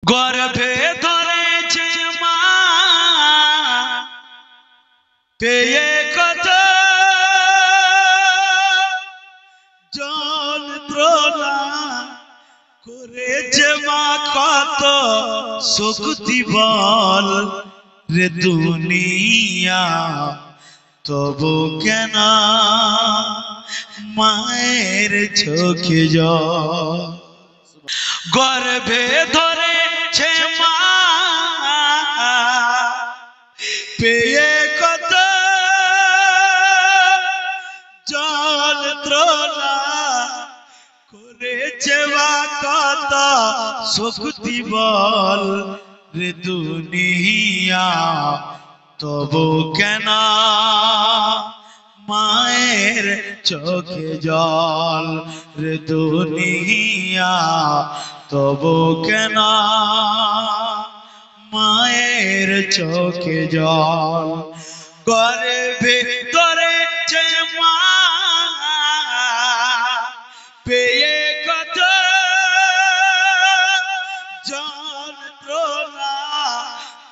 গর্ভে ধরেছে মা পেয়ে কত যন্ত্রণা করেছে মা কত শক্তি বল রে দুনিয়া তবু কেন মায়ের চোখে জল গর্ভে ধরেছে মা পেয়ে কত যন্ত্রণা করেছে মা কত শক্তি বল রে দুনিয়া তবু কেন মায়ের চোখে জল রে দুনিয়া তবু কেন মায়ের চোখে জল গর্ভে ধরেছে মা পেয়ে কত যন্ত্রণা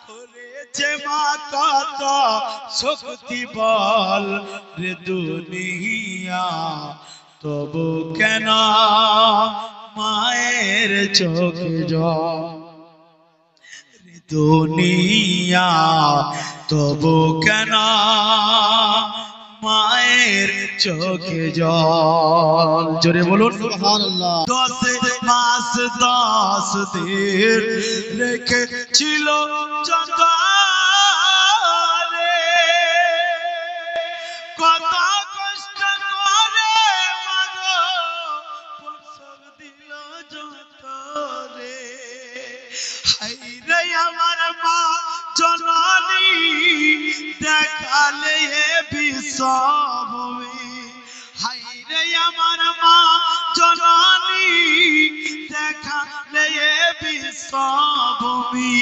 করেছে মা কত শক্তি বল রে দুনিয়া তবু কেন মায়ের চোখে জল রে দুনিয়া তবু কেন মায়ের চোখে জল জোরে বলুন সুবহানাল্লাহ 10 মাস 10 দিন রেখেছিল জগরে কত কষ্ট করে মাগো প্রসব দিল যতরে হায় রে আমার মা জননী দেখালে হে বিশ্বভূমি হায় রে আমার মা জননী দেখালে হে বিশ্বভূমি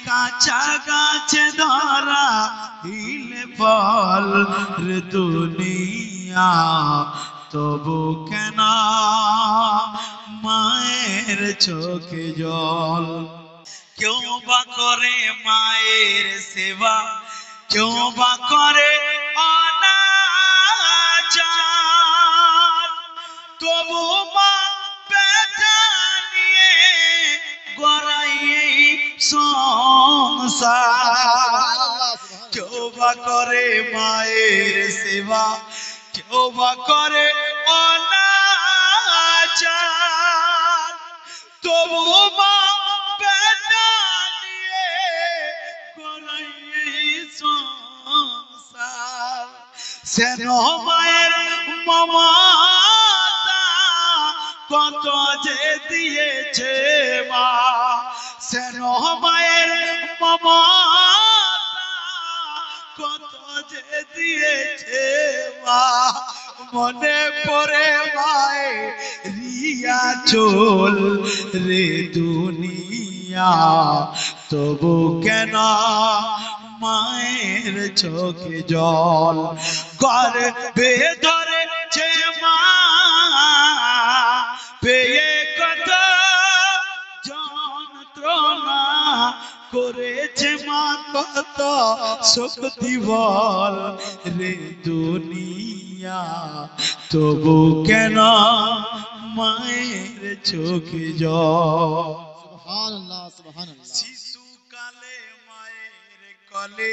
কাঁচা গাছে ধরা হিলে ফল রে দুনিয়া তবু কেন মায়ের চোখে জল কেউ বা করে মায়ের সেবা কেউ বা করে অনাচার তবু মা পেটে নিয়ে গড়াইয়ে সংসার কেউ বা করে মায়ের সেবা কেউ বা করে অনাচার তবু মা পেটে নিয়ে গড়াইয়ে সংসার সেন মায়ের মমতা কত যে দিয়েছে মা সেন মায়ের মমতা কত যে দিয়েছে মা মনে পড়ে মায়ের রিয়া চোল রে দুনিয়া তবু কেন মায়ের চোখে জল গর্ভে ধরেছে মা পেয়ে কত যন্ত্রণা করেছে মা কত শক্তি বল রে দুনিয়া তবু কেন মায়ের চোখে জল সুবহানাল্লাহ সুবহানাল্লাহ শিশুকালে মায়ের কলে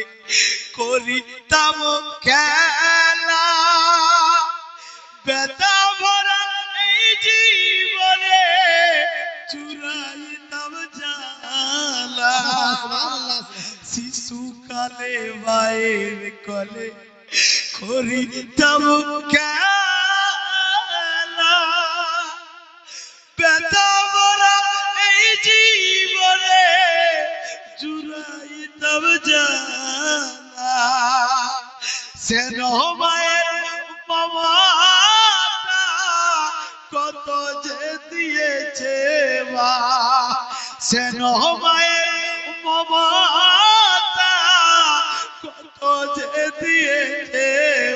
করিতাম খেলা ব্যথা ভরা এই জীবনে চুরাইতাম জ্বালা শিশুকালে মায়ের কলে করিতাম খেলা ব্যথা ভরা এই জীবনে চুরাইতাম জ্বালা সেন মায়ের মমতা কত যে দিয়েছে মা সেন মায়ের মমতা কত যে দিয়েছে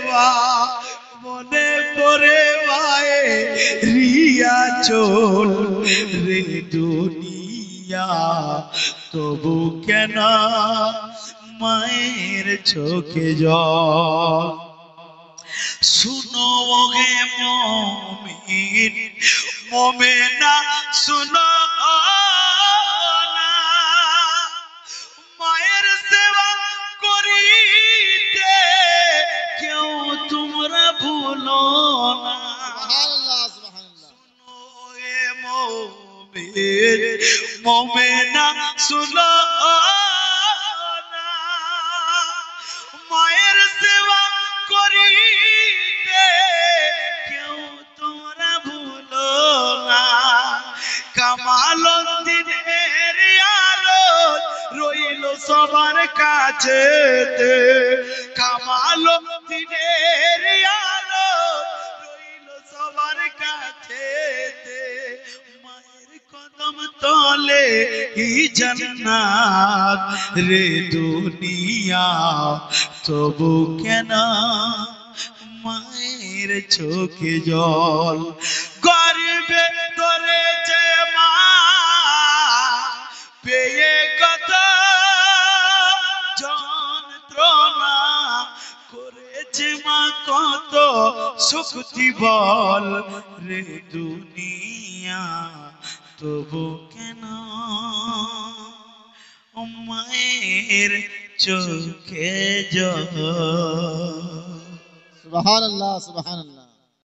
মা মনে পড়ে মায়ের রিয়া চোল রে দুনিয়া দুনিয়া তবু কেন মায়ের চোখে জল শুনো গে মুমিন মুমিনা শুনো না মায়ের সেবা করিতে কেউ তোমরা ভুলো না সুবহানাল্লাহ সুবহানাল্লাহ শুনো গে মুমিন মুমিনা শুনো না মায়ের সেবা করিতে কেউ তোমরা ভুলো না কামালউদ্দিনের আলো রইল সবার কাছে কামালউদ্দিনের আলো রইল সবার কাছে মায়ের কদম তলে ই জান্নাত রে দুনিয়া তবু কেন মায়ের চোখে জল গর্বে ধরেছে মা পেয়ে কত যন্ত্রণা করেছে মা কত শক্তি বল রে দুনিয়া তবু কেন মায়ের চোখে জল সুবহানাল্লাহ সুবহানাল্লাহ